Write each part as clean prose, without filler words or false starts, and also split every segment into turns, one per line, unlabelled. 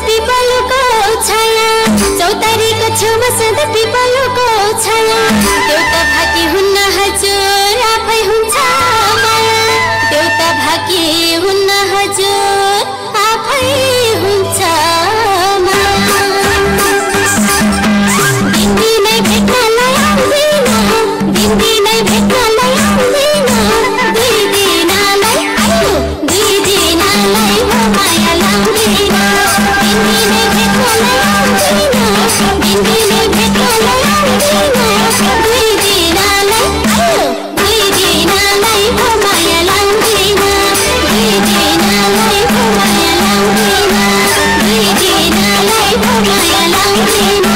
पिपलको छाया चौतारीको छेउमा सदा पिपलको छाया देउता भाकी हुन्न हजुर आफै हुन्छ माया देउता भाकी हुन्न हजुर आफै हुन्छ माया दिनदिनै भेट्नलाई आउँदिन दिनदिनै भेट्नलाई आउँदिन दुई दिनलाई आयो दुई दिनलाई हो माया लाउँदिन दिनदिनै भेट्नलाई आउँदिन दिनदिनै भेट्नलाई आउँदिन दुई दिनलाई आयो दुई दिनलाई हो माया लाउँदिन दुई दिनलाई हो माया लाउँदिन दुई दिनलाई हो माया लाउँदिन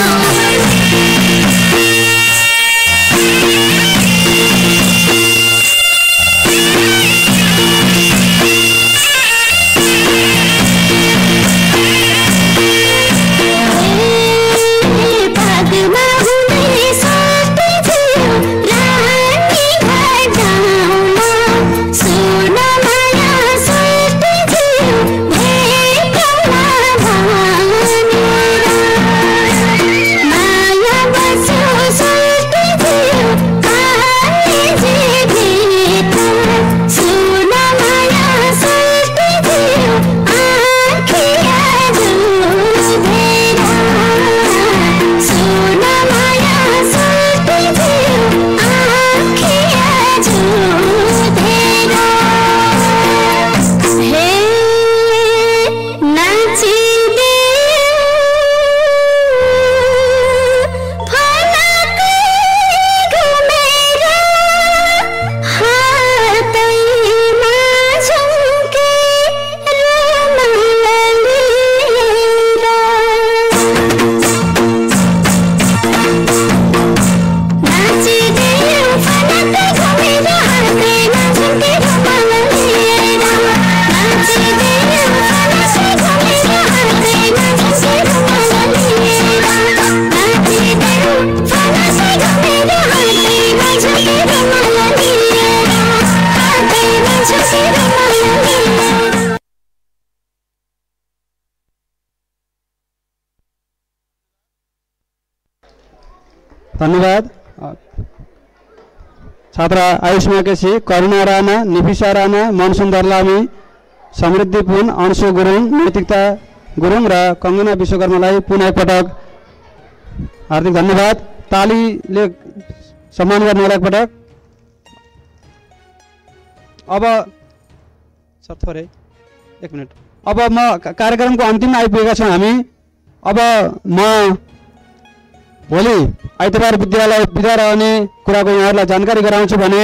धन्यवाद। छात्रा आयुष्मा केसी, करुणा राणा, निफिसा राणा, मनसुन्दर लामी, समृद्धि पुन, अंशु गुरुङ, नैतिकता गुरुङ र कङ्गना विश्वकर्मालाई पुनः एकपटक हार्दिक धन्यवाद। तालीले सम्मान गर्नुहोला एकपटक। अब सर थोरै एक मिनट। अब म कार्यक्रमको अन्तिममा आइपुगेका छौँ हामी। अब म भोलि आइतबार विद्यालय बिदा रहने कुराको यहाँहरूलाई जानकारी गराउँछु भने